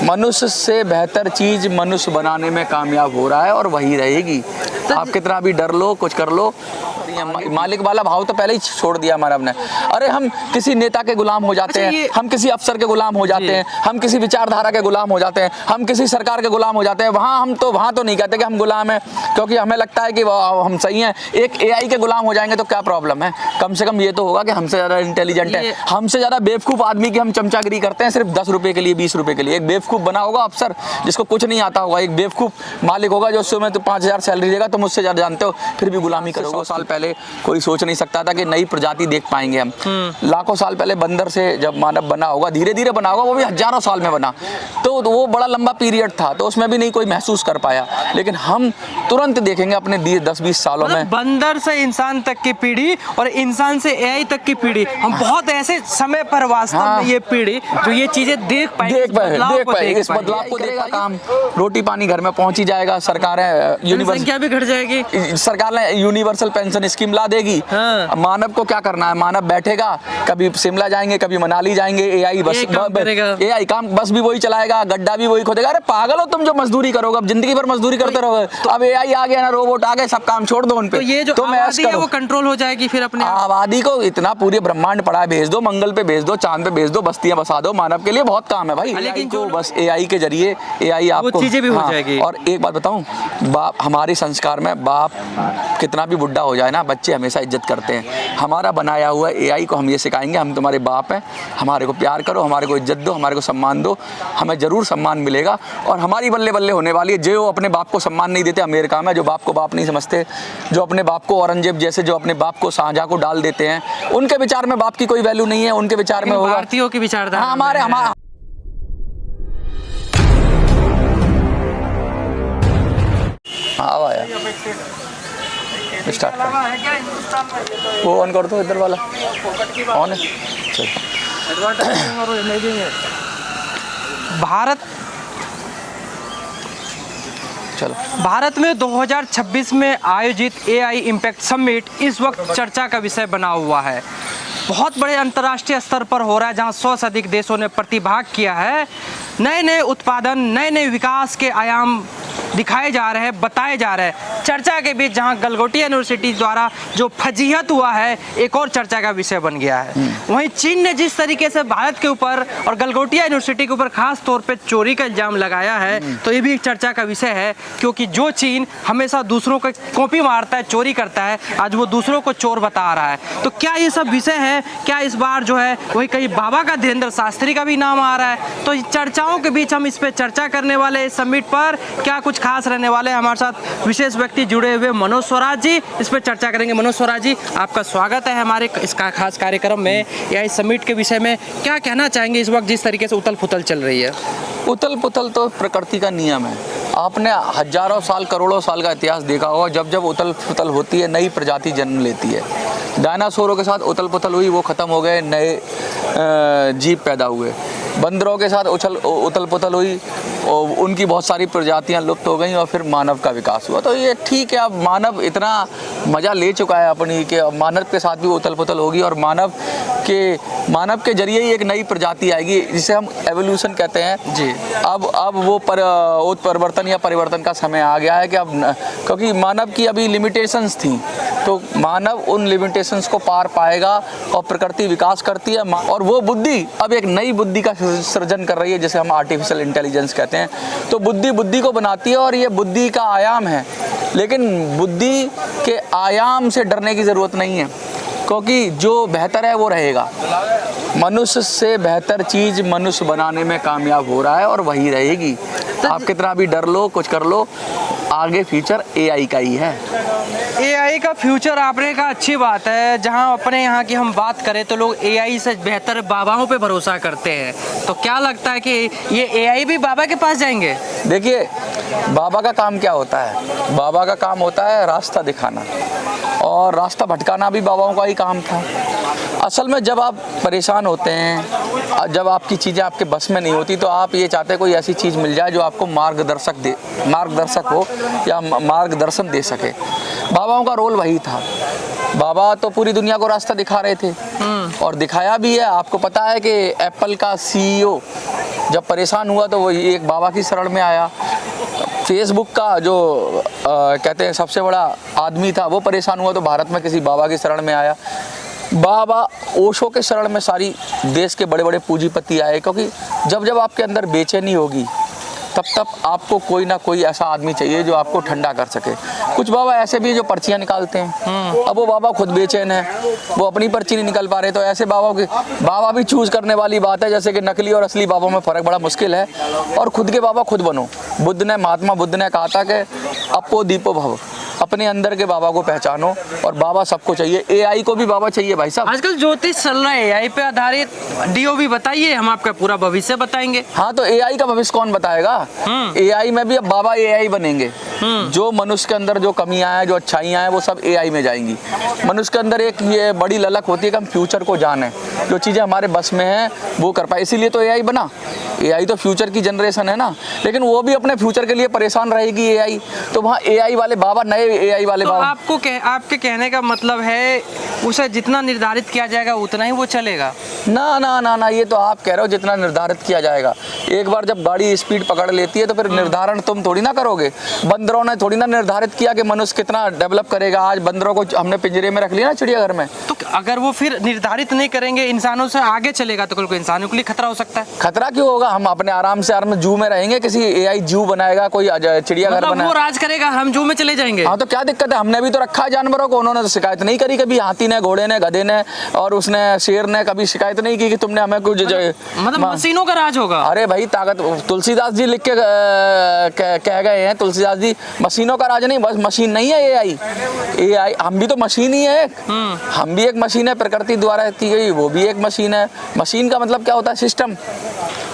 मनुष्य से बेहतर चीज मनुष्य बनाने में कामयाब हो रहा है और वही रहेगी। आप कितना भी डर लो, कुछ कर लो, मालिक वाला भाव तो पहले ही छोड़ दिया मानव ने। अरे हम किसी नेता के गुलाम हो जाते हैं, हम किसी अफसर के गुलाम हो जाते हैं, हम किसी विचारधारा के गुलाम हो जाते हैं, हम किसी सरकार के गुलाम हो जाते हैं। वहाँ तो नहीं कहते कि हम गुलाम हैं, क्योंकि हमें लगता है कि हम सही हैं। एक एआई के गुलाम हो जाएंगे तो क्या प्रॉब्लम है? कम से कम ये तो होगा कि हमसे ज़्यादा इंटेलिजेंट है। हमसे ज़्यादा बेवकूफ़ आदमी की हम चमचागिरी करते हैं सिर्फ 10 रुपये के लिए, 20 रुपये के लिए। एक बेवकूफ़ बना होगा अफसर जिसको कुछ नहीं आता होगा, एक बेवकूफ़ मालिक होगा जो उसमें तो 5000 सैलरी देगा, तुम मुझसे ज़्यादा जानते हो, फिर भी गुलामी करोगे। 100 साल पहले कोई सोच नहीं सकता था कि नई प्रजाति देख पाएंगे हम। लाखों साल पहले बंदर से जब मानव बना होगा, धीरे धीरे बना होगा, वो भी हजारों साल में बना, तो वो बड़ा लंबा पीरियड था, तो उसमें भी नहीं कोई महसूस कर पाया। लेकिन हम तुरंत देखेंगे अपने 10-20 सालों में बंदर से इंसान तक की पीढ़ी और इंसान से एआई तक की पीढ़ी, हम बहुत ऐसे समय पर वास्तव में ये पीढ़ी जो ये चीजें देख पाएगी, इस बदलाव को देखेगा। काम रोटी पानी घर में पहुंच ही जाएगा। सरकारें जनसंख्या भी घट जाएगी, सरकार ने यूनिवर्सल पेंशन स्कीम ला देगी। मानव को क्या करना है? मानव बैठेगा, कभी शिमला जाएंगे, कभी मनाली जाएंगे, एआई काम बस भी वही चलाएगा, गड्ढा भी वही खोदेगा। अरे पागल हो तुम जो मजदूरी करोगे, अब जिंदगी भर मजदूरी करते रहोगे। तो अब एआई आ गया ना, रोबोट आ गए, सब काम छोड़ दो उन पे। तो ये जो आबादी है वो कंट्रोल हो जाएगी फिर अपने आबादी को। इतना पूरे ब्रह्मांड पड़ा है, भेज दो, मंगल पे भेज दो, चांद पे भेज दो, बस्तियां बसा दो। मानव के लिए बहुत काम है भाई। लेकिन को बस एआई के जरिए एआई आपको चीजें भी हो जाएगी। और एक बात बताऊं, बाप हमारे संस्कार में, बाप कितना भी बुढ़ा हो जाए ना, बच्चे हमेशा इज्जत करते हैं। हमारा बनाया हुआ एआई को हम ये सिखाएंगे, हम तुम्हारे बाप हैं, हमारे को प्यार करो, हमारे को इज्जत दो, हमारे को सम्मान दो, हमें जरूर सम्मान मिलेगा। और हमारी बल्ले बल्ले होने वाली है। जो अपने बाप को सम्मान नहीं देते अमेरिका में, जो बाप को बाप नहीं समझते, जो अपने बाप को औरंगजेब जैसे जो अपने बाप को शाहजहां को डाल देते हैं, उनके विचार में बाप की कोई वैल्यू नहीं है। उनके विचार में होगा भारतीयों की विचारधारा। हमारे स्टार्ट वो ऑन कर दो, इधर वाला ऑन है। भारत में 2026 में आयोजित एआई इम्पैक्ट समिट इस वक्त चर्चा का विषय बना हुआ है। बहुत बड़े अंतर्राष्ट्रीय स्तर पर हो रहा है, जहां 100 से अधिक देशों ने प्रतिभाग किया है। नए नए उत्पादन, नए नए विकास के आयाम दिखाए जा रहे हैं, बताए जा रहे हैं। चर्चा के बीच जहां गलगोटिया यूनिवर्सिटी द्वारा जो फजीहत हुआ है, एक और चर्चा का विषय बन गया है। वहीं चीन ने जिस तरीके से भारत के ऊपर और गलगोटिया यूनिवर्सिटी के ऊपर खास तौर पे चोरी का इल्जाम लगाया है, तो ये भी एक चर्चा का विषय है। क्योंकि जो चीन हमेशा दूसरों को कॉपी मारता है, चोरी करता है, आज वो दूसरों को चोर बता रहा है। तो क्या ये सब विषय है? क्या इस बार जो है वही कहीं बाबा का धीरेन्द्र शास्त्री का भी नाम आ रहा है? तो चर्चाओं के बीच हम इस पर चर्चा करने वाले, इस समिट पर क्या कुछ खास रहने वाले हैं। हमारे साथ विशेष व्यक्ति जुड़े हुए मनोज स्वराज जी, इस पर चर्चा करेंगे। मनोज स्वराज जी, आपका स्वागत है हमारे इस खास कार्यक्रम में। या इस समिट के विषय में क्या कहना चाहेंगे इस वक्त जिस तरीके से उथल पुथल चल रही है? उथल पुथल तो प्रकृति का नियम है। आपने हजारों साल, करोड़ों साल का इतिहास देखा होगा। जब जब उथल पुथल होती है, नई प्रजाति जन्म लेती है। डायनासोरों के साथ उथल पुथल हुई, वो ख़त्म हो गए, नए जीव पैदा हुए। बंदरों के साथ उथल पुथल हुई और उनकी बहुत सारी प्रजातियां लुप्त हो गई और फिर मानव का विकास हुआ। तो ये ठीक है, अब मानव इतना मज़ा ले चुका है अपनी कि मानव के साथ भी उथल पुथल होगी और मानव के जरिए ही एक नई प्रजाति आएगी, जिसे हम एवोल्यूशन कहते हैं जी। अब वो उत्परिवर्तन या परिवर्तन का समय आ गया है कि अब, क्योंकि मानव की अभी लिमिटेशंस थी, तो मानव उन लिमिटेशंस को पार पाएगा और प्रकृति विकास करती है और वो बुद्धि अब एक नई बुद्धि का सृजन कर रही है, जिसे हम आर्टिफिशियल इंटेलिजेंस कहते हैं। तो बुद्धि को बनाती है और ये बुद्धि का आयाम है। लेकिन बुद्धि के आयाम से डरने की ज़रूरत नहीं है, क्योंकि जो बेहतर है वो रहेगा। मनुष्य से बेहतर चीज़ मनुष्य बनाने में कामयाब हो रहा है और वही रहेगी। आप कितना भी डर लो, कुछ कर लो, आगे फ्यूचर एआई का ही है। एआई का फ्यूचर आपने कहा, अच्छी बात है। जहां अपने यहाँ की हम बात करें तो लोग एआई से बेहतर बाबाओं पे भरोसा करते हैं। तो क्या लगता है कि ये एआई भी बाबा के पास जाएंगे? देखिए, बाबा का काम क्या होता है? बाबा का काम होता है रास्ता दिखाना, और रास्ता भटकाना भी बाबाओं का ही काम था। असल में जब आप परेशान होते हैं, जब आपकी चीज़ें आपके बस में नहीं होती, तो आप ये चाहते हैं कोई ऐसी चीज़ मिल जाए जो आपको मार्गदर्शक हो या मार्गदर्शन दे सके। बाबाओं का रोल वही था। बाबा तो पूरी दुनिया को रास्ता दिखा रहे थे और दिखाया भी है। आपको पता है कि एप्पल का सीईओ जब परेशान हुआ तो वही एक बाबा की शरण में आया। फेसबुक का जो कहते हैं सबसे बड़ा आदमी था वो परेशान हुआ तो भारत में किसी बाबा की शरण में आया। बाबा ओशो के शरण में सारी देश के बड़े बड़े पूंजीपति आए, क्योंकि जब जब आपके अंदर बेचैनी होगी तब तब आपको कोई ना कोई ऐसा आदमी चाहिए जो आपको ठंडा कर सके। कुछ बाबा ऐसे भी हैं जो पर्चियाँ निकालते हैं। अब वो बाबा खुद बेचैन है, वो अपनी पर्ची नहीं निकल पा रहे, तो ऐसे बाबा भी चूज करने वाली बात है। जैसे कि नकली और असली बाबा में फ़र्क बड़ा मुश्किल है, और खुद के बाबा खुद बनो। महात्मा बुद्ध ने कहा था कि अपो दीपो भव, अपने अंदर के बाबा को पहचानो, और बाबा सबको चाहिए। एआई को भी बाबा चाहिए भाई साहब। आजकल ज्योतिष चल रहा है एआई पे आधारित, डीओबी बताइए, हम आपका पूरा भविष्य बताएंगे। हाँ, तो एआई का भविष्य कौन बताएगा? एआई में भी अब बाबा एआई बनेंगे। जो मनुष्य के अंदर जो कमियां हैं, जो अच्छाइयां हैं, वो सब एआई में जाएंगी। मनुष्य के अंदर एक ये बड़ी ललक होती है कि हम फ्यूचर को जाने, जो चीज़ें हमारे बस में हैं वो कर पाए, इसीलिए तो एआई बना। एआई तो फ्यूचर की जनरेशन है ना, लेकिन वो भी अपने फ्यूचर के लिए परेशान रहेगी एआई, तो वहाँ एआई वाले बाबा, नए एआई वाले तो बाबा। आपके कहने का मतलब है उसे जितना निर्धारित किया जाएगा उतना ही वो चलेगा? ना ना ना ना, ये तो आप कह रहे हो जितना निर्धारित किया जाएगा। एक बार जब गाड़ी स्पीड पकड़ लेती है तो फिर निर्धारण तुम थोड़ी ना करोगे। बंदरों ने थोड़ी ना निर्धारित किया कि मनुष्य कितना डेवलप करेगा। आज बंदरों को हमने पिंजरे में रख लिया ना चिड़ियाघर में, तो अगर वो फिर निर्धारित नहीं करेंगे, इंसानों से आगे चलेगा, तो कल को इंसानों के लिए खतरा हो सकता है। खतरा क्यों होगा? हम अपने आराम से जू में रहेंगे, किसी एआई जू बनाएगा, कोई चिड़ियाघर मतलब बनाएगा, वो राज करेगा, हम जू में चले जाएंगे। हाँ, तो क्या दिक्कत है? हमने भी तो रखा है जानवरों को, उन्होंने तो शिकायत नहीं करी कभी। हाथी ने, घोड़े ने, गधे ने और उसने शेर ने कभी शिकायत नहीं की कि तुमने हमें कुछ मतलब मशीनों का राज होगा। अरे भाई, ताकत तुलसीदास जी लिख के कह गए हैं, तुलसीदास जी, मशीनों का राज नहीं, बस मशीन नहीं है एआई। हम भी तो मशीन ही है, हम भी एक मशीन है, प्रकृति द्वारा दी गई, वो भी एक मशीन है। मशीन का मतलब क्या होता है? सिस्टम,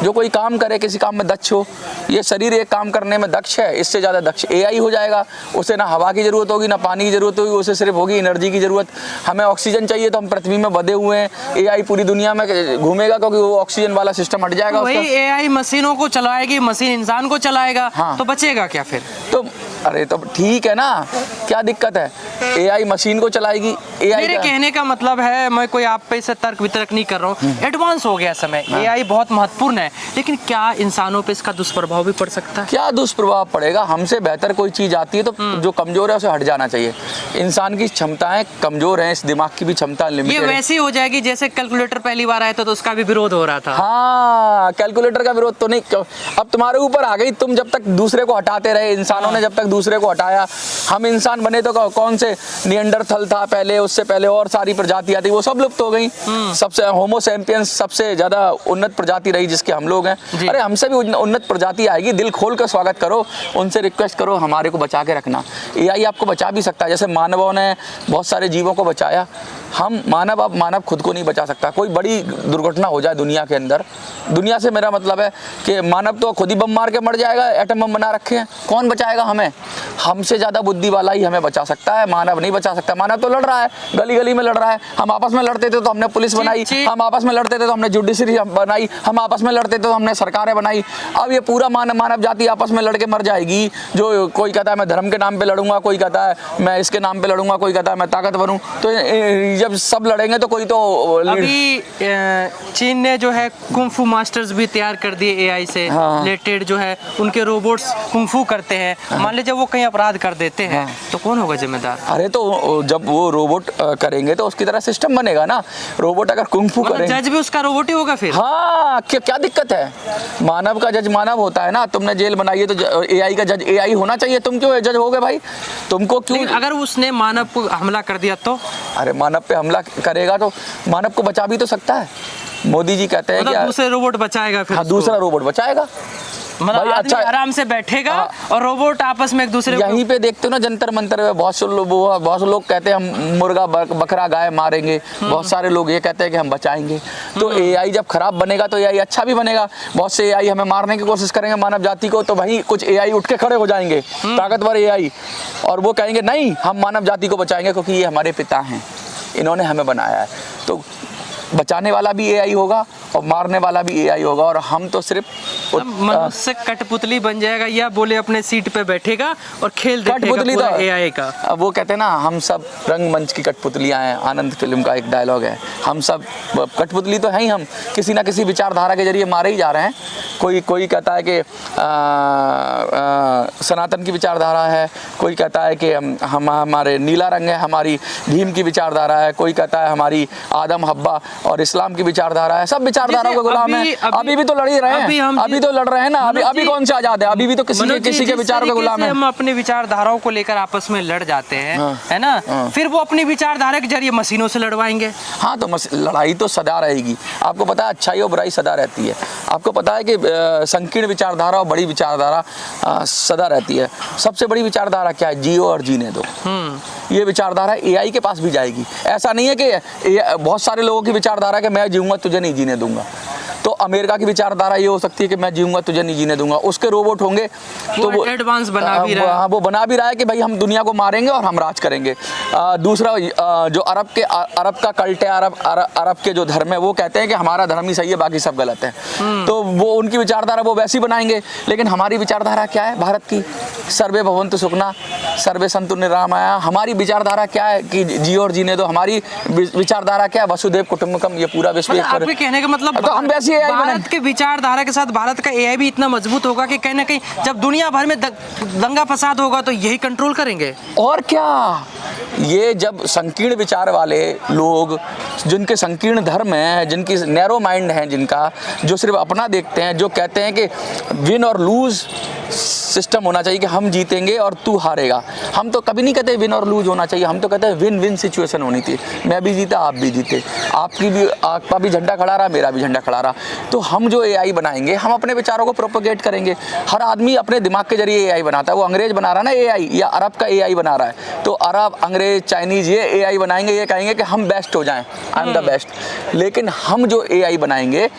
जो कोई काम करे, किसी काम में दक्ष हो। ये शरीर एक काम करने में दक्ष है, इससे ज़्यादा दक्ष एआई हो जाएगा। उसे ना हवा की ज़रूरत होगी, ना पानी की ज़रूरत होगी, उसे सिर्फ होगी एनर्जी की ज़रूरत। हमें ऑक्सीजन चाहिए तो हम पृथ्वी में बधे हुए हैं, एआई पूरी दुनिया में घूमेगा, क्योंकि वो ऑक्सीजन वाला सिस्टम हट जाएगा। वही एआई मशीनों को चलाएगी, मशीन इंसान को चलाएगा। हाँ। तो बचेगा क्या फिर? तो अरे तो ठीक है ना, क्या दिक्कत है? एआई मशीन को चलाएगी। एआई मेरे कहने का मतलब है, मैं कोई आप पे से तर्क वितर्क नहीं कर रहा हूँ, एडवांस हो गया समय, एआई बहुत महत्वपूर्ण है, लेकिन क्या इंसानों पे इसका दुष्प्रभाव भी पड़ सकता है? क्या दुष्प्रभाव पड़ेगा? हमसे बेहतर कोई चीज़ आती है तो जो कमजोर है उसे हट जाना चाहिए। इंसान की क्षमताएं कमजोर हैं, इस दिमाग की भी क्षमता ये लिमिटेड है। वैसी हो जाएगी जैसे कैलकुलेटर पहली बार आया था तो उसका भी विरोध हो रहा था। हाँ, कैलकुलेटर का विरोध तो नहीं, अब तुम्हारे ऊपर आ गई। तुम जब तक दूसरे को हटाते रहे, इंसानों ने जब तक दूसरे को हटाया, हम इंसान बने तो कौन से निएंडरथल था पहले, उससे पहले और सारी प्रजातियां थी, वो सब लुप्त हो गई। सबसे होमो सैपियंस सबसे ज्यादा उन्नत प्रजाति रही जिसके हम लोग हैं। अरे हमसे भी उन्नत प्रजाति आएगी, दिल खोल कर स्वागत करो, उनसे रिक्वेस्ट करो हमारे को बचा के रखना। एआई आपको बचा भी सकता है, जैसे मानवों ने बहुत सारे जीवों को बचाया। हम मानव, अब मानव खुद को नहीं बचा सकता। कोई बड़ी दुर्घटना हो जाए दुनिया के अंदर, दुनिया से मेरा मतलब है कि मानव तो खुद ही बम मार के मर जाएगा, एटम बम बना रखे हैं, कौन बचाएगा हमें? हमसे ज़्यादा बुद्धि वाला ही हमें बचा सकता है, मानव नहीं बचा सकता। मानव तो लड़ रहा है, गली गली में लड़ रहा है। हम आपस में लड़ते थे तो हमने पुलिस बनाई, हम आपस में लड़ते थे तो हमने जुडिशरी बनाई, हम आपस में लड़ते थे तो हमने सरकारें बनाई। अब ये पूरा मानव जाति आपस में लड़ के मर जाएगी। जो कोई कहता है मैं धर्म के नाम पे लड़ूंगा, कोई कहता है मैं इसके नाम पे लड़ूंगा, कोई कहता है मैं ताकतवर हूँ। तो जब सब लड़ेंगे तो कोई तो अभी चीन ने जो है कुंफू मास्टर्स भी तैयार कर दिए एआई से रिलेटेड, जो है उनके रोबोट्स कुंफू करते हैं। मान लीजिए वो कहीं अपराध कर देते हैं तो कौन होगा जिम्मेदार? अरे तो जब वो रोबोट करेंगे तो उसकी तरह सिस्टम बनेगा ना। रोबोट अगर कुंफू मतलब करेंगे, जज भी उसका रोबोट ही होगा फिर? हाँ, क्या दिक्कत है? मानव का जज मानव होता है ना। तुमने जेल बनाई है तो एआई का जज एआई होना चाहिए। तुम क्यों जज हो गए भाई? तुमको क्यों? अगर उसने मानव को हमला कर दिया तो? अरे मानव पे हमला करेगा तो मानव को बचा भी तो सकता है। मोदी जी कहते हैं मतलब दूसरे रोबोट बचाएगा फिर? हाँ, दूसरा रोबोट बचाएगा। मतलब आदमी अच्छा आराम से बैठेगा और रोबोट आपस में एक दूसरे को। यहीं पे देखते हो ना जंतर मंतर में बहुत से लोग कहते हैं हम मुर्गा बकरा गाय मारेंगे, बहुत सारे लोग ये कहते हैं कि हम बचाएंगे। तो एआई जब खराब बनेगा तो एआई अच्छा भी बनेगा। बहुत से एआई हमें मारने की कोशिश करेंगे मानव जाति को, तो भाई कुछ एआई उठ के खड़े हो जाएंगे, ताकतवर एआई, और वो कहेंगे नहीं हम मानव जाति को बचाएंगे क्योंकि ये हमारे पिता हैं, इन्होंने हमें बनाया है। तो बचाने वाला भी एआई होगा और मारने वाला भी एआई होगा, और हम तो सिर्फ मनुष्य कठपुतली बन जाएगा, या बोले अपने सीट पे बैठेगा और खेल देखेगा पूरा एआई का। वो कहते हैं ना, हम सब रंगमंच की कठपुतलियां हैं, आनंद फिल्म का एक डायलॉग है, हम सब कठपुतली तो हैं ही, हम किसी ना किसी विचारधारा के जरिए मारे ही जा रहे हैं। कोई कहता है कि सनातन की विचारधारा है, कोई कहता है कि हमारे नीला रंग है, हमारी भीम की विचारधारा है, कोई कहता है हमारी आदम हब्बा और इस्लाम की विचारधारा है। सब विचारधाराओं के गुलाम हैं। अभी भी तो लड़ ही रहे हैं, अभी तो लड़ रहे हैं ना, अभी कौन से आजाद है? अभी भी तो किसी के विचारों के गुलाम है। हम अपने विचारधाराओं को लेकर आपस में लड़ जाते हैं, है ना, फिर वो अपनी विचारधारा के जरिए मशीनों से लड़वाएंगे। हाँ, तो लड़ाई तो सदा रहेगी। आपको पता है अच्छाई और बुराई सदा रहती है। आपको पता है कि संकीर्ण विचारधारा और बड़ी विचारधारा सदा रहती है। सबसे बड़ी विचारधारा क्या है? जियो और जीने दो। ये विचारधारा एआई के पास भी जाएगी। ऐसा नहीं है कि बहुत सारे लोगों की विचारधारा है कि मैं जीऊंगा तुझे नहीं जीने दूंगा। तो अमेरिका की विचारधारा ये हो सकती है कि मैं जीऊंगा तुझे नहीं जीने दूंगा। उसके रोबोट होंगे तो वो एडवांस बना भी रहा है। वो बना भी रहा है कि भाई हम दुनिया को मारेंगे और हम राज करेंगे। दूसरा जो अरब का कल्ट है, अरब के जो धर्म है, वो कहते हैं कि हमारा धर्म ही सही है, बाकी सब गलत है। तो वो उनकी विचारधारा वो वैसी बनाएंगे। लेकिन हमारी विचारधारा क्या है भारत की? सर्वे भवन्तु सुखिनः, सर्वे सन्तु निरामया। हमारी विचारधारा क्या है कि जियो और जीने दो। हमारी विचारधारा क्या है? वसुधैव कुटुम्बकम। ये पूरा विश्व आपके कहने का मतलब तो हम वैसे भारत के विचारधारा के साथ भारत का एआई भी इतना मजबूत होगा कि कहीं ना कहीं जब दुनिया भर में दंगा फसाद होगा तो यही कंट्रोल करेंगे। और क्या, ये जब संकीर्ण विचार वाले लोग, जिनके संकीर्ण धर्म है, जिनकी नैरो माइंड है, जिनका जो सिर्फ अपना देखते हैं, जो कहते हैं कि विन और लूज सिस्टम होना चाहिए कि हम जीतेंगे और तू हारेगा। हम तो कभी नहीं कहते विन और लूज होना चाहिए, हम तो कहते हैं विन विन सिचुएशन होनी थी। मैं भी जीता, आप भी जीते, आपका भी झंडा खड़ा रहा, मेरा भी झंडा खड़ा रहा। तो हम जो एआई बनाएंगे, हम अपने विचारों को प्रोपोगेट करेंगे। हर आदमी अपने दिमाग के जरिए एआई बनाता है। वो अंग्रेज बना रहा है ना एआई, या अरब का एआई बना रहा है, तो अरब, अंग्रेज, चाइनीज ये एआई बनाएंगे, ये कहेंगे कि हम बेस्ट हो जाएं, आई एम द बेस्ट। लेकिन हम जो एआई बनाएंगे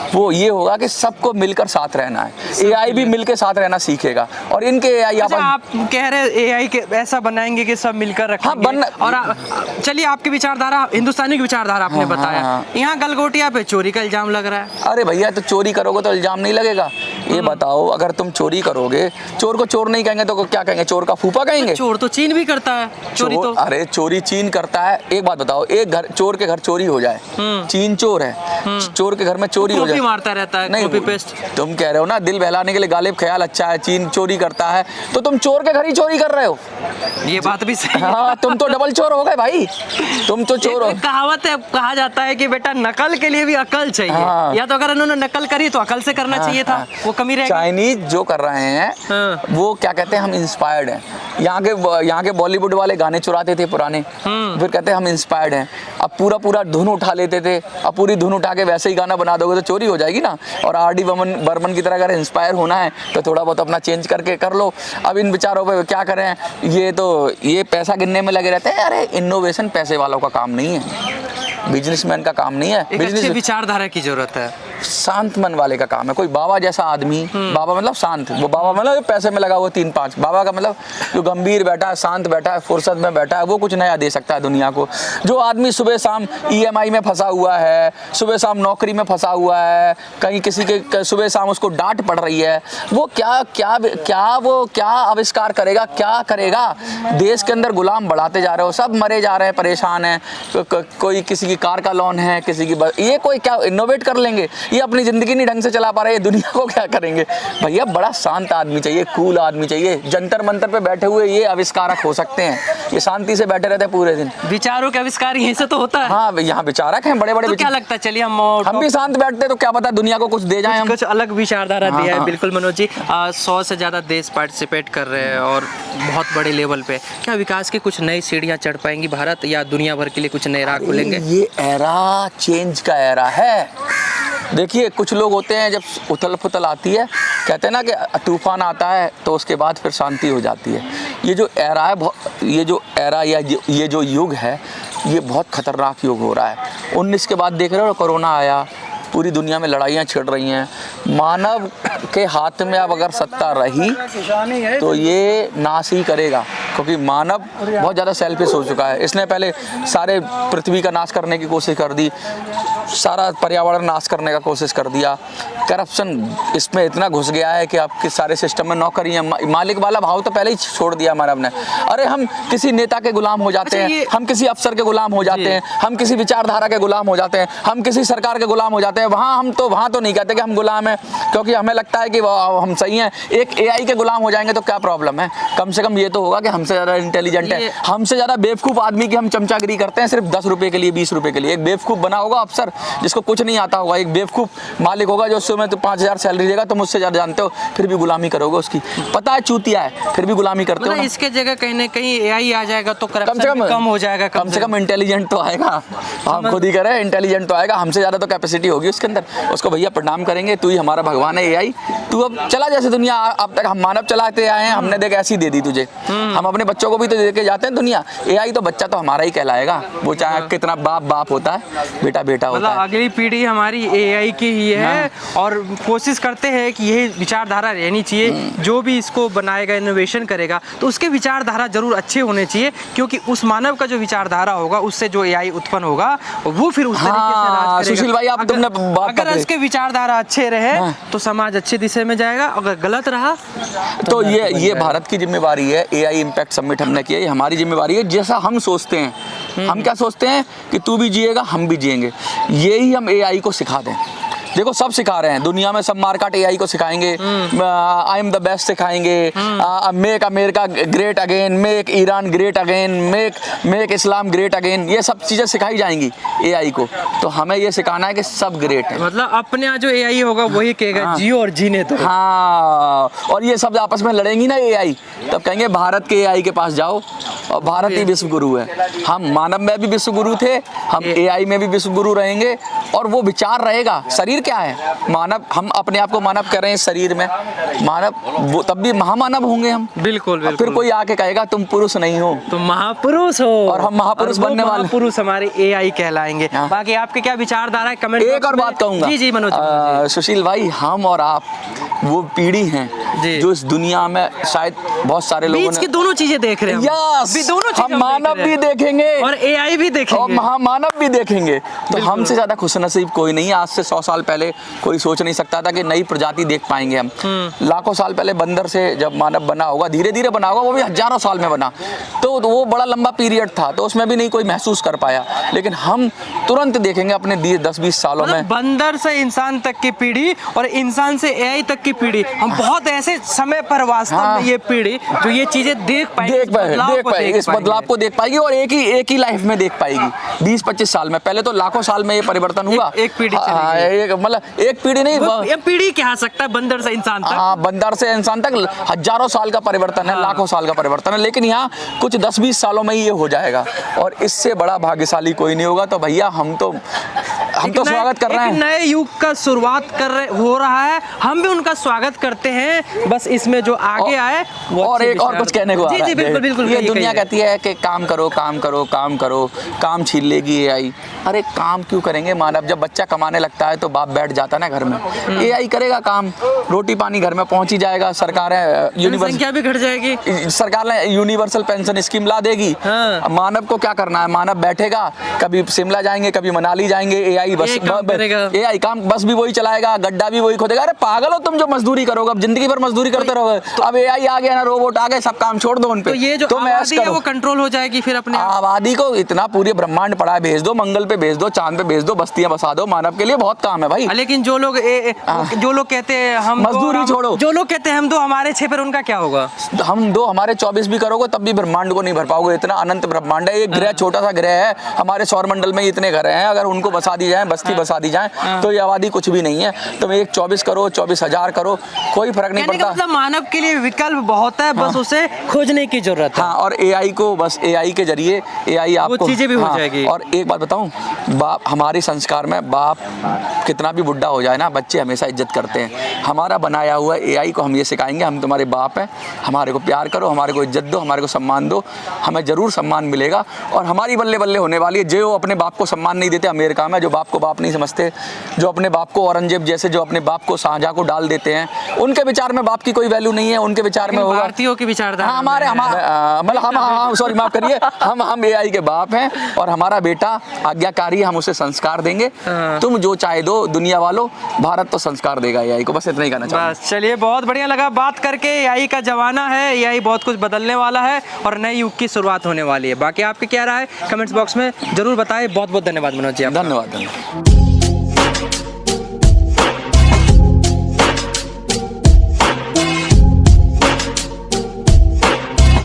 वो ये होगा कि सबको मिलकर साथ रहना है। एआई भी मिलकर साथ रहना सीखेगा। और इनके एआई आप कह रहे एआई के ऐसा बनाएंगे कि सब मिलकर रखेंगे। और चलिए, आपकी विचारधारा हिंदुस्तानी की विचारधारा आपने बताया। यहाँ गलगोटिया पे चोरी का इल्जाम लग रहा है। अरे भैया, तो चोरी करोगे तो इल्जाम नहीं लगेगा? ये बताओ, अगर तुम चोरी करोगे, चोर को चोर नहीं कहेंगे तो क्या कहेंगे? चोर का फूफा कहेंगे? चोर तो चीन भी करता है चोरी। तो अरे चोरी चीन करता है। एक बात बताओ, एक घर, चोर के घर चोरी हो जाए, चीन चोर है, चोर के घर में चोरी हो जाए, मारता रहता है, नहीं, कॉपी पेस्ट। तुम कह रहे हो ना दिल बहलाने के लिए गालिब ख्याल अच्छा है, चीन चोरी करता है, तो तुम चोर के घर ही चोरी कर रहे हो। ये बात भी सही है। हाँ, तुम तो डबल चोर हो गए भाई, तुम तो चोर हो। कहावत है, कहा जाता है कि बेटा नकल के लिए भी अकल चाहिए। हाँ। या तो अगर उन्होंने नकल करी तो अकल से करना चाहिए था, वो कमी रहेगी। चाइनीज जो कर रहे हैं वो क्या कहते हैं, हम इंस्पायर्ड हैं। यहाँ के बॉलीवुड वाले गाने चुराते थे पुराने, फिर कहते हैं हम इंस्पायर्ड हैं। अब पूरा धुन उठा लेते थे, अब पूरी धुन उठा के वैसे ही गाना बना दोगे तो चोरी हो जाएगी ना। और आर डी बर्मन की तरह अगर इंस्पायर होना है तो थोड़ा बहुत अपना चेंज करके कर लो। अब इन विचारों पे क्या करें, ये पैसा गिनने में लगे रहते हैं। अरे इनोवेशन पैसे वालों का काम नहीं है, बिजनेसमैन का काम नहीं है। बिजनेस विचारधारा की जरूरत है, शांत मन वाले का काम है। कोई बाबा जैसा आदमी, बाबा मतलब शांत, वो बाबा मतलब पैसे में लगा हुआ 3-5, बाबा का मतलब जो गंभीर बैठा है, शांत बैठा है, फुर्सत में बैठा है, वो कुछ नया दे सकता है दुनिया को। जो आदमी सुबह शाम ईएमआई में फंसा हुआ है, सुबह शाम नौकरी में फंसा हुआ है, कहीं किसी के सुबह शाम उसको डांट पड़ रही है, वो क्या आविष्कार करेगा, क्या करेगा? देश के अंदर गुलाम बढ़ाते जा रहे हो, सब मरे जा रहे हैं, परेशान है। कोई किसी की कार का लोन है, किसी की ये कोई क्या इनोवेट कर लेंगे? ये अपनी जिंदगी नहीं ढंग से चला पा रहे, ये दुनिया को क्या करेंगे? भैया बड़ा शांत आदमी चाहिए, कूल आदमी चाहिए। जंतर मंतर पे बैठे हुए ये आविष्कारक हो सकते हैं, ये शांति से बैठे रहते हैं पूरे दिन। विचारों के आविष्कार यहीं से तो होता है। हाँ, यहाँ विचारक हैं बड़े-बड़े। तो क्या लगता है, चलिए हम भी शांत बैठते तो क्या पता दुनिया को कुछ दे जाए, हम कुछ अलग विचारधारा दिया है। बिल्कुल मनोज जी, 100 से ज्यादा देश पार्टिसिपेट कर रहे हैं और बहुत बड़े लेवल पे। क्या विकास की कुछ नई सीढ़ियां चढ़ पाएंगी भारत, या दुनिया भर के लिए कुछ नए राह खुलेंगे? ये एरा चेंज का एरा है। देखिए, कुछ लोग होते हैं जब उथल पुथल आती है, कहते हैं ना कि तूफान आता है तो उसके बाद फिर शांति हो जाती है। ये जो एरा है, या ये जो युग है, ये बहुत खतरनाक युग हो रहा है। 19 के बाद देख रहे हो, कोरोना आया, पूरी दुनिया में लड़ाइयाँ छिड़ रही हैं। मानव के हाथ में अब अगर सत्ता रही तो ये नाश ही करेगा। क्योंकि मानव बहुत ज़्यादा सेल्फिश हो चुका है। इसने पहले सारे पृथ्वी का नाश करने की कोशिश कर दी, सारा पर्यावरण नाश करने का कोशिश कर दिया, करप्शन इसमें इतना घुस गया है कि आपके सारे सिस्टम में नौकरियां, मालिक वाला भाव तो पहले ही छोड़ दिया मानव ने। अरे हम किसी नेता के गुलाम हो जाते हैं, हम किसी अफसर के गुलाम हो जाते हैं, हम किसी विचारधारा के गुलाम हो जाते हैं, हम किसी सरकार के गुलाम हो जाते हैं। वहाँ तो नहीं कहते कि हम गुलाम हैं, क्योंकि हमें लगता है कि हम सही हैं। एक एआई के गुलाम हो जाएंगे तो क्या प्रॉब्लम है? कम से कम ये तो होगा कि हमसे ज़्यादा इंटेलिजेंट है, हमसे ज़्यादा बेवकूफ़ आदमी की हम चमचागिरी करते हैं सिर्फ 10 रुपये के लिए, 20 रुपये के लिए। एक बेवकूफ़ बना होगा अफसर जिसको कुछ नहीं आता होगा, एक बेवकूफ़ मालिक होगा जो उसमें तो 5,000 सैलरी देगा, तुम मुझसे ज़्यादा जानते हो, फिर भी गुलामी करोगे उसकी। पता है चूतिया है, फिर भी गुलामी करते हो ना। इसके जगह कहीं ना कहीं एआई आ जाएगा तो करप्शन कम हो जाएगा। कम से कम इंटेलिजेंट तो आएगा, हम खुद ही करें, इंटेलिजेंट तो आएगा, हमसे ज़्यादा तो कैपेसिटी होगी उसके अंदर। उसको भैया प्रणाम करेंगे, तू ही हमारा भगवान है एआई, तू अब चला जैसे दुनिया अब तक हम मानव चलाते आए हैं, हमने देख ऐसी दे दी तुझे। हम अपने बच्चों को भी तो दे के जाते हैं दुनिया। एआई तो बच्चा तो हमारा ही कहलाएगा, वो चाहे कितना बाप होता है, बेटा बेटा होता है। अगली पीढ़ी हमारी एआई की ही है और कोशिश करते हैं कि यही विचारधारा रहनी चाहिए। जो भी इसको बनाएगा, इनोवेशन करेगा, तो उसके विचारधारा जरूर अच्छे होने चाहिए, क्योंकि उस मानव का जो विचारधारा होगा उससे जो एआई उत्पन्न होगा वो फिर उस तरीके से राज करेगा। सुशील भाई आप तुमने बात अगर उसके विचारधारा अच्छे रहे तो समाज अच्छी दिशा में जाएगा, अगर गलत रहा तो ये भारत की जिम्मेवारी है। एआई इम्पैक्ट समिट हमने किया, ये हमारी जिम्मेवारी है। जैसा हम सोचते हैं, हम क्या सोचते हैं कि तू भी जिएगा हम भी जिएंगे, यही हम एआई को सिखा दें। देखो सब सिखा रहे हैं दुनिया में, सब मार्केट एआई को सिखाएंगे, आई एम द बेस्ट सिखाएंगे, make America great again, make Iran great again, make Islam great again, ये सब चीज़ें सिखाई जाएंगी एआई को। तो हमें ये सिखाना है कि सब ग्रेट है। मतलब अपने यहाँ जो एआई होगा वही कहेगा जियो और जीने दो। हाँ, और ये सब आपस में लड़ेंगी ना एआई, तब कहेंगे भारत के एआई के पास जाओ, और भारत ही विश्व गुरु है। हम मानव में भी विश्व गुरु थे, हम एआई में भी विश्व गुरु रहेंगे, और वो विचार रहेगा। शरीर क्या है? मानव, हम अपने आप को मानव कर रहे हैं शरीर में, मानव वो तब भी महामानव होंगे हम। बिल्कुल बिल्कुल। फिर कोई आके कहेगा तुम पुरुष नहीं हो, तुम महापुरुष हो, और हम महापुरुष बनने वाले, महापुरुष हमारे एआई कहलाएंगे। बाकी आपके क्या विचारधारा है कमेंट। एक और बात कहूंगा जी मनोज। सुशील भाई, हम और आप वो पीढ़ी हैं जो इस दुनिया में शायद बहुत सारे लोगों ने की दोनों चीजें देख रहे हैं। यस, दोनों हम मानव भी देखेंगे और एआई भी देखेंगे और महामानव भी देखेंगे। तो हमसे ज्यादा खुशनसीब कोई नहीं है। आज से 100 साल पहले कोई सोच नहीं सकता था कि नई प्रजाति देख पाएंगे हम। लाखों साल पहले बंदर से जब मानव बना होगा, धीरे धीरे बना होगा, वो भी हजारों साल में बना, तो वो बड़ा लंबा पीरियड था, तो उसमें भी नहीं कोई महसूस कर पाया। लेकिन हम तुरंत देखेंगे अपने 10-20 सालों में, बंदर से इंसान तक की पीढ़ी और इंसान से एआई तक की पीढ़ी, हम बहुत ऐसे समय पर वास्तव में ये पीढ़ी जो ये चीजें देख पाएगी, इस बदलाव को देख पाएगी, और एक ही लाइफ में देख पाएगी। 20-25 साल में, पहले तो लाखों साल में ये परिवर्तन हुआ। एक पीढ़ी मतलब एक पीढ़ी नहीं, ये पीढ़ी क्या सकता है, बंदर से इंसान तक। हाँ, बंदर से इंसान तक हजारों साल का परिवर्तन है, लाखों साल का परिवर्तन है। लेकिन यहाँ कुछ 10-20 सालों में ही ये हो जाएगा, और इससे बड़ा भाग्यशाली कोई नहीं होगा। तो भैया हम तो स्वागत कर रहे हैं, नए युग का शुरुआत हो रहा है, हम भी उनका स्वागत करते हैं। बस इसमें जो आगे आए और एक और कुछ कहने को आ रहा है। बिल्कुल बिल्कुल। ये दुनिया कहती है कि काम करो काम करो काम करो, काम छीन लेगी एआई। अरे काम क्यों करेंगे मानव? जब बच्चा कमाने लगता है तो बाप बैठ जाता है ना घर में, एआई करेगा काम, रोटी पानी घर में पहुंच ही जाएगा। सरकारें संख्या भी घट जाएगी, सरकार ने यूनिवर्सल पेंशन स्कीम ला देगी। मानव को क्या करना है? मानव बैठेगा, कभी शिमला जाएंगे, कभी मनाली जाएंगे, एआई बस एआई काम, बस भी वही चलाएगा, गड्ढा भी वही खोदेगा। अरे पागल हो तुम जो मजदूरी करोगे, अब जिंदगी भर मजदूरी करते रहोगे। तो अब एआई आ गया ना, रोबोट आ गए, सब काम छोड़ दो उन पे। तो ये जो आबादी है वो कंट्रोल हो जाएगी फिर अपने आबादी को। इतना पूरे ब्रह्मांड पड़ा है, भेज दो, मंगल पे भेज दो, चांद पे भेज दो, बस्तियां बसा दो, मानव के लिए बहुत काम है भाई। लेकिन जो लोग कहते हैं हम मजदूरी छोड़ो, जो लोग कहते हैं हम दो हमारे 6 पर, उनका क्या होगा? हम दो हमारे 24 भी करोगे तब भी ब्रह्मांड को नहीं भर पाओगे। इतना अनंत ब्रह्मांड है। एक ग्रह छोटा सा ग्रह है, हमारे सौर मंडल में इतने घर हैं, अगर उनको बसा दी जाए, बस्ती बसा दी जाए, तो ये आबादी कुछ भी नहीं है। तुम एक 24 करो, 24,000 करो, कोई फर्क नहीं पड़ता। मतलब मानव के लिए विकल्प बहुत है, बस उसे खोजने की जरूरत है। हाँ, और एआई को बस एआई के जरिए एआई आपको वो चीजें भी हो जाएगी। और एक बात बताऊं, बाप हमारे संस्कार में, बाप कितना भी बुढ़ा हो जाए ना, बच्चे हमेशा इज्जत करते हैं। हमारा बनाया हुआ एआई को हम ये सिखाएंगे, हम तुम्हारे बाप हैं, हमारे को प्यार करो, हमारे को इज्जत दो, हमारे को सम्मान दो, हमें जरूर सम्मान मिलेगा। और हमारी बल्ले बल्ले होने वाली है। जो अपने बाप को सम्मान नहीं देते अमेरिका में, जो बाप बाप को बाप नहीं समझते, जो अपने बाप को औरंगजेब जैसे जो अपने बाप को शाहजहां को डाल देते हैं, उनके विचार में बाप की कोई वैल्यू नहीं है, उनके विचार में होगा भारतीयों की विचारधारा हाँ, हमारे मतलब हम सॉरी माफ करिए, हम AI के बाप हैं और हमारा बेटा आज्ञाकारी है, हम उसे संस्कार देंगे। तुम जो चाहे दो दुनिया वालों, भारत तो संस्कार देगा AI को। बस इतना ही कहना चाहूँगा। बस चलिए, बहुत बढ़िया लगा बात करके। AI का जमाना है, AI बहुत कुछ बदलने वाला है और नए युग की शुरुआत होने वाली है। बाकी आपकी क्या राय है कमेंट्स बॉक्स में जरूर बताएं। बहुत बहुत धन्यवाद मनोज जी। धन्यवाद।